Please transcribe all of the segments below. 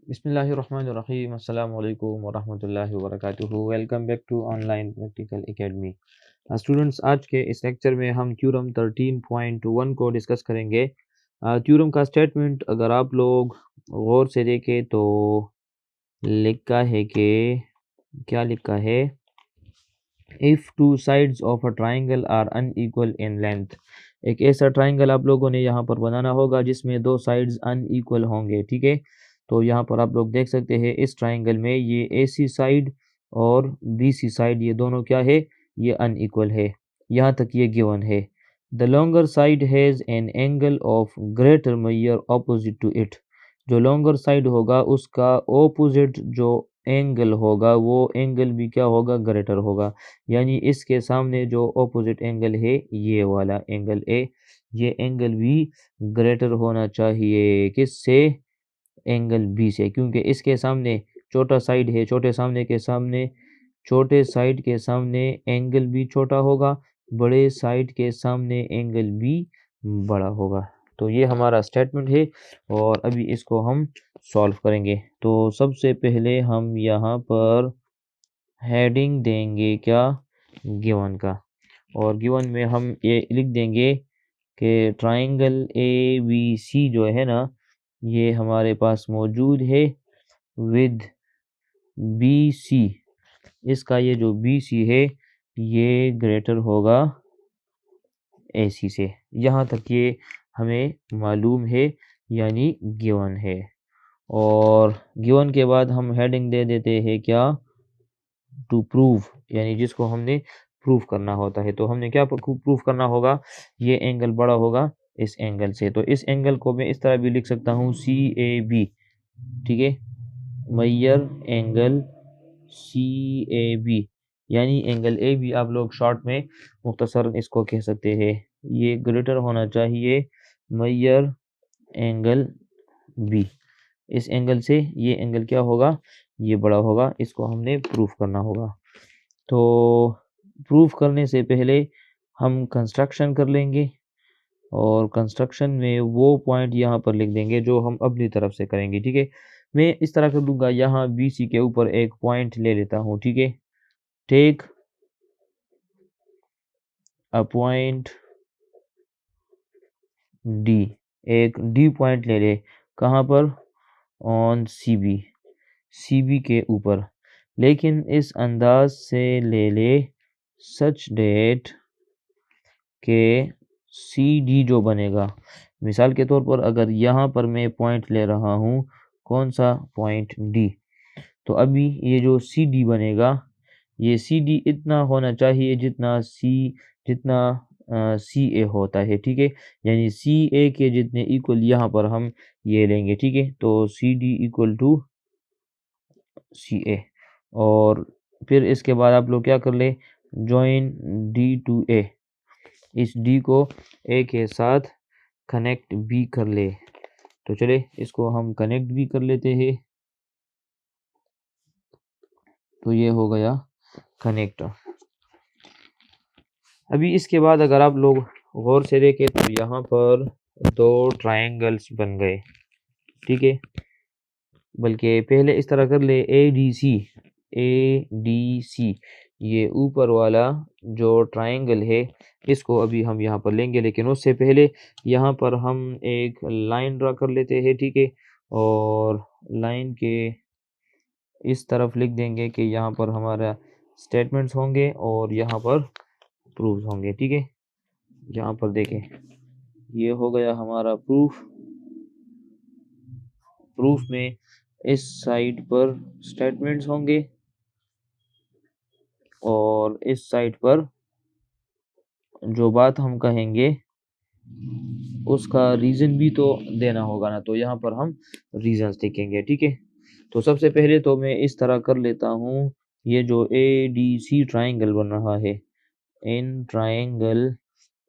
बिस्मिल्लाहिर्रहमानिर्रहीम अस्सलाम वालेकुम वरहमतुल्लाहि वबरकातुहू। Welcome back to online practical academy. Students, आज के इस लेक्चर में हम थ्योरम 13.1 को डिस्कस करेंगे। थ्योरम का स्टेटमेंट अगर आप लोग गौर से देखें तो लिखा है कि क्या लिखा है, if two sides of a triangle are unequal in length. एक ऐसा ट्राइंगल आप लोगों ने यहाँ पर बनाना होगा जिसमें दो साइड्स अनइक्वल होंगे। ठीक है, तो यहाँ पर आप लोग देख सकते हैं इस ट्राइंगल में ये AC साइड और BC साइड ये दोनों क्या है, ये अनइक्वल है। यहाँ तक ये गिवन है। The longer side has an angle of greater major opposite to it. जो लॉन्गर साइड होगा उसका ऑपोजिट जो एंगल होगा वो एंगल भी क्या होगा, ग्रेटर होगा। यानी इसके सामने जो ऑपोजिट एंगल है ये वाला एंगल ए, ये एंगल भी ग्रेटर होना चाहिए किससे, एंगल बी से, क्योंकि इसके सामने छोटा साइड है, छोटे साइड के सामने एंगल भी छोटा होगा, बड़े साइड के सामने एंगल भी बड़ा होगा। तो ये हमारा स्टेटमेंट है और अभी इसको हम सॉल्व करेंगे। तो सबसे पहले हम यहाँ पर हेडिंग देंगे क्या, गिवन का, और गिवन में हम ये लिख देंगे कि ट्राइंगल ABC जो है ना ये हमारे पास मौजूद है विद BC। इसका ये जो BC है ये ग्रेटर होगा AC से। यहाँ तक ये हमें मालूम है, यानी गिवन है। और गिवन के बाद हम हेडिंग दे देते हैं क्या, टू प्रूव, यानी जिसको हमने प्रूफ करना होता है। तो हमने क्या प्रूफ करना होगा, ये एंगल बड़ा होगा इस एंगल से। तो इस एंगल को मैं इस तरह भी लिख सकता हूँ CAB। ठीक है, मेजर एंगल CAB, यानी एंगल AB आप लोग शॉर्ट में मुख्तसर इसको कह सकते हैं। ये ग्रेटर होना चाहिए मेजर एंगल B। इस एंगल से ये एंगल क्या होगा, ये बड़ा होगा। इसको हमने प्रूफ करना होगा। तो प्रूफ करने से पहले हम कंस्ट्रक्शन कर लेंगे और कंस्ट्रक्शन में वो पॉइंट यहाँ पर लिख देंगे जो हम अपनी तरफ से करेंगे। ठीक है, मैं इस तरह कर दूंगा, यहाँ BC के ऊपर एक पॉइंट ले लेता हूँ। ठीक है, टेक अ पॉइंट D, एक D पॉइंट ले ले, कहाँ पर, ऑन CB के ऊपर, लेकिन इस अंदाज से ले ले सच डेट के CD जो बनेगा, मिसाल के तौर पर अगर यहाँ पर मैं पॉइंट ले रहा हूँ, कौन सा पॉइंट D, तो अभी ये जो CD बनेगा, ये CD इतना होना चाहिए जितना CA होता है। ठीक है, यानी CA के जितने इक्वल यहाँ पर हम ये लेंगे। ठीक है, तो CD इक्वल टू CA। और फिर इसके बाद आप लोग क्या कर ले, ज्वाइन D टू A, इस D को A के साथ कनेक्ट भी कर ले। तो चले इसको हम कनेक्ट भी कर लेते हैं। तो ये हो गया कनेक्ट। अभी इसके बाद अगर आप लोग गौर से देखें तो यहाँ पर दो ट्रायंगल्स बन गए। ठीक है, बल्कि पहले इस तरह कर ले, ADC, ये ऊपर वाला जो ट्रायंगल है इसको अभी हम यहाँ पर लेंगे, लेकिन उससे पहले यहाँ पर हम एक लाइन ड्रा कर लेते हैं। ठीक है, और लाइन के इस तरफ लिख देंगे कि यहाँ पर हमारा स्टेटमेंट्स होंगे और यहाँ पर प्रूफ होंगे। ठीक है, यहाँ पर देखें ये हो गया हमारा प्रूफ। प्रूफ में इस साइड पर स्टेटमेंट्स होंगे और इस साइड पर जो बात हम कहेंगे उसका रीज़न भी तो देना होगा ना, तो यहाँ पर हम रीजंस लिखेंगे। ठीक है, तो सबसे पहले तो मैं इस तरह कर लेता हूँ, ये जो ADC ट्राइंगल बन रहा है, इन ट्राइंगल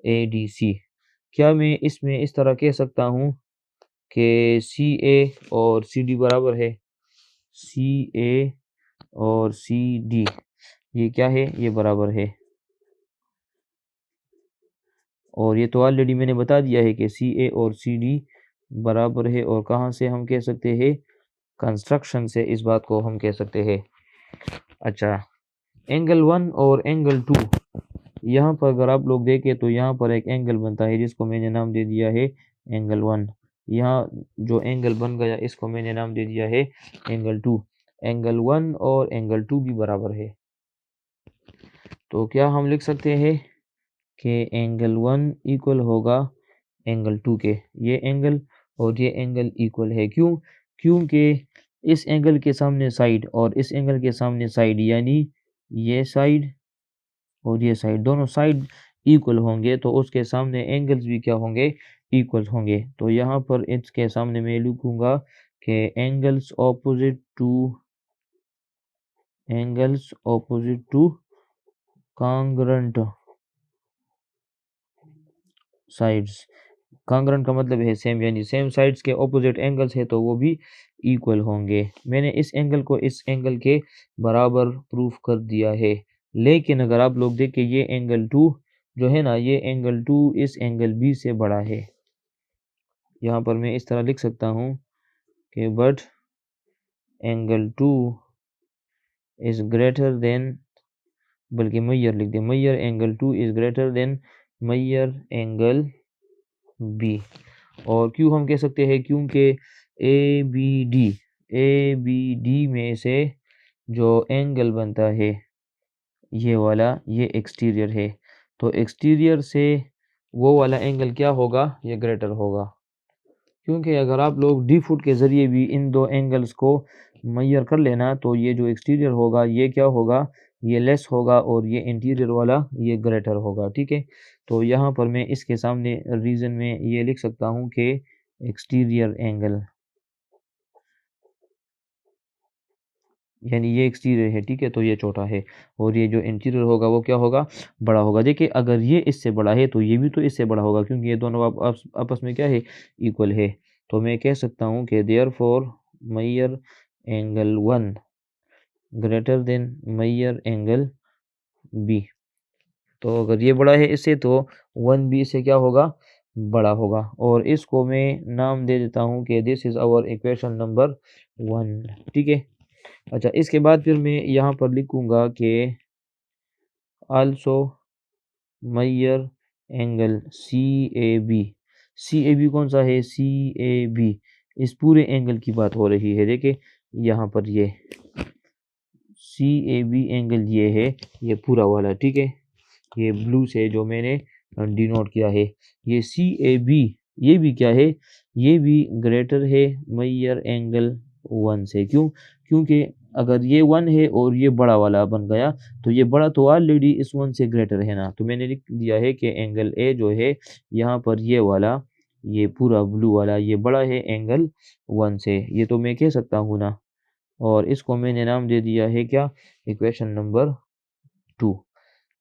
ADC, क्या मैं इसमें इस तरह कह सकता हूँ कि CA और CD बराबर है, CA और CD ये क्या है, ये बराबर है। और ये तो ऑलरेडी मैंने बता दिया है कि CA और CD बराबर है। और कहाँ से हम कह सकते हैं, कंस्ट्रक्शन से इस बात को हम कह सकते हैं। अच्छा, एंगल 1 और एंगल 2, यहाँ पर अगर आप लोग देखें तो यहाँ पर एक एंगल बनता है जिसको मैंने नाम दे दिया है एंगल 1। यहाँ जो एंगल बन गया इसको मैंने नाम दे दिया है एंगल 2। एंगल 1 और एंगल 2 भी बराबर है, तो क्या हम लिख सकते हैं कि एंगल 1 इक्वल होगा एंगल 2 के। ये एंगल और ये एंगल इक्वल है, क्यों? क्योंकि इस एंगल के सामने साइड और इस एंगल के सामने साइड, यानी ये साइड और ये साइड, दोनों साइड इक्वल होंगे तो उसके सामने एंगल्स भी क्या होंगे? इक्वल होंगे। तो यहाँ पर इसके सामने मैं लिखूंगा कि angles opposite two congruent sides. Congruent का मतलब है सेम, यानी सेम साइड्स के ऑपोजिट एंगल्स है तो वो भी इक्वल होंगे। मैंने इस एंगल को इस एंगल के बराबर प्रूफ कर दिया है। लेकिन अगर आप लोग देखें ये एंगल 2 जो है ना, ये एंगल 2 इस एंगल बी से बड़ा है। यहाँ पर मैं इस तरह लिख सकता हूँ कि but angle 2 is greater than, बल्कि मैयर लिख दे, measure angle 2 is greater than measure angle B. और क्यों हम कह सकते हैं? क्योंकि ए बी डी में से जो एंगल बनता है ये वाला, ये एक्सटीरियर है, तो एक्सटीरियर से वो वाला एंगल क्या होगा? ये ग्रेटर होगा। क्योंकि अगर आप लोग डी फुट के ज़रिए भी इन दो एंगल्स को मैयर कर लेना तो ये जो एक्सटीरियर होगा ये क्या होगा? ये लेस होगा और ये इंटीरियर वाला ये ग्रेटर होगा। ठीक है, तो यहाँ पर मैं इसके सामने रीज़न में ये लिख सकता हूँ कि एक्सटीरियर एंगल, यानी ये एक्सटीरियर है, ठीक है, तो ये छोटा है और ये जो इंटीरियर होगा वो क्या होगा? बड़ा होगा। देखिए अगर ये इससे बड़ा है तो ये भी तो इससे बड़ा होगा, क्योंकि ये दोनों आपस में क्या है? इक्वल है। तो मैं कह सकता हूँ कि therefore measure angle 1 greater than measure angle B. तो अगर ये बड़ा है इससे तो 1 बी से क्या होगा? बड़ा होगा। और इसको मैं नाम दे देता हूँ कि this is our equation number 1। ठीक है, अच्छा, इसके बाद फिर मैं यहाँ पर लिखूंगा कि also measure angle C A B. C A B कौन सा है? सी ए बी इस पूरे एंगल की बात हो रही है। देखिए यहाँ पर ये सी ए बी एंगल ये है, ये पूरा वाला, ठीक है, ये ब्लू से जो मैंने डिनोट किया है, ये सी ए बी, ये भी क्या है? ये भी ग्रेटर है मैयर एंगल 1 से। क्यों? क्योंकि अगर ये 1 है और ये बड़ा वाला बन गया तो ये बड़ा तो ऑलरेडी इस 1 से ग्रेटर है ना। तो मैंने लिख दिया है कि एंगल ए जो है यहाँ पर ये वाला, ये पूरा ब्लू वाला, ये बड़ा है एंगल 1 से। ये तो मैं कह सकता हूँ ना। और इसको मैंने नाम दे दिया है क्या? Equation number 2।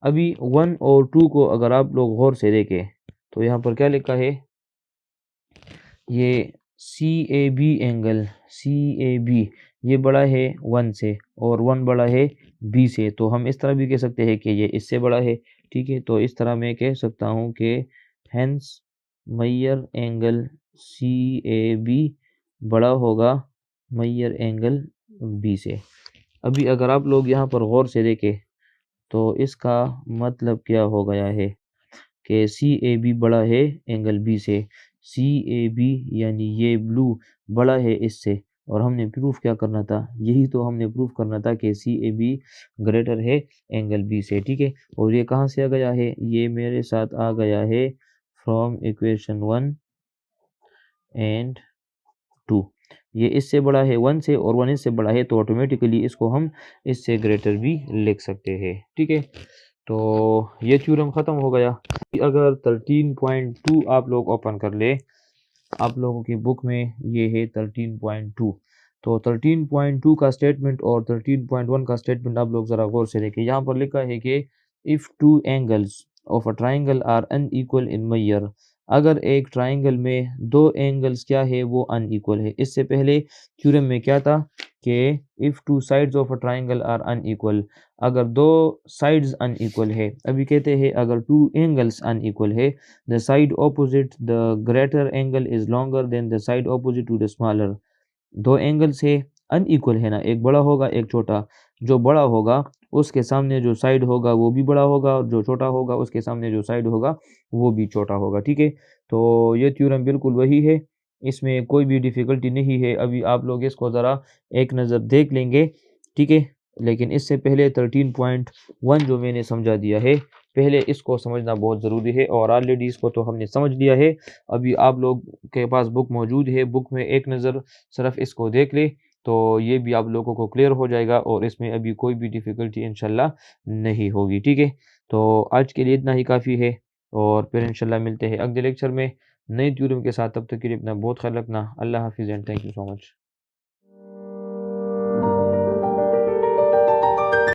अभी 1 और 2 को अगर आप लोग गौर से देखें तो यहाँ पर क्या लिखा है? ये C A B angle, C A B ये बड़ा है 1 से और 1 बड़ा है बी से। तो हम इस तरह भी कह सकते हैं कि ये इससे बड़ा है। ठीक है, तो इस तरह मैं कह सकता हूँ कि hence measure angle C A B बड़ा होगा मैयर एंगल बी से। अभी अगर आप लोग यहाँ पर गौर से देखें तो इसका मतलब क्या हो गया है कि सी ए बी बड़ा है एंगल बी से। सी ए बी यानी ये ब्लू बड़ा है इससे, और हमने प्रूफ क्या करना था? यही तो हमने प्रूफ करना था कि सी ए बी ग्रेटर है एंगल बी से। ठीक है, और ये कहाँ से आ गया है? ये मेरे साथ आ गया है फ्रॉम इक्वेशन 1 एंड 2। ये इससे बड़ा है 1 से और 1 इससे बड़ा है, तो ऑटोमेटिकली इसको हम इससे ग्रेटर भी लिख सकते हैं। ठीक है, तो ये थ्योरम ख़त्म हो गया। अगर 13.2 आप लोग ओपन कर ले, आप लोगों की बुक में ये है 13.2, तो 13.2 का स्टेटमेंट और 13.1 का स्टेटमेंट आप लोग ज़रा गौर से देखें। यहाँ पर लिखा है कि if two angles of a triangle are unequal in measure, अगर एक ट्राइंगल में दो एंगल्स क्या है? वो अनइक्वल है। इससे पहले थ्योरम में क्या था कि if two sides of a triangle are unequal, अगर दो साइड्स अनइक्वल है। अभी कहते हैं अगर टू एंगल्स अनइक्वल है, the side opposite the greater angle is longer than the side opposite to the smaller, दो एंगल से अनइक्वल है ना, एक बड़ा होगा एक छोटा, जो बड़ा होगा उसके सामने जो साइड होगा वो भी बड़ा होगा और जो छोटा होगा उसके सामने जो साइड होगा वो भी छोटा होगा। ठीक है, तो ये थ्योरम बिल्कुल वही है, इसमें कोई भी डिफ़िकल्टी नहीं है। अभी आप लोग इसको ज़रा एक नज़र देख लेंगे, ठीक है? लेकिन इससे पहले 13.1 जो मैंने समझा दिया है, पहले इसको समझना बहुत ज़रूरी है और ऑलरेडी इसको तो हमने समझ लिया है। अभी आप लोग के पास बुक मौजूद है, बुक में एक नज़र सिर्फ़ इसको देख लें, तो ये भी आप लोगों को क्लियर हो जाएगा और इसमें अभी कोई भी डिफ़िकल्टी इंशाल्लाह नहीं होगी, ठीक है? तो आज के लिए इतना ही काफ़ी है और फिर इंशाल्लाह मिलते हैं अगले लेक्चर में नए थ्योरम के साथ। तब तक के लिए अपना बहुत ख़्याल रखना। अल्लाह हाफ़िज़ and thank you so much.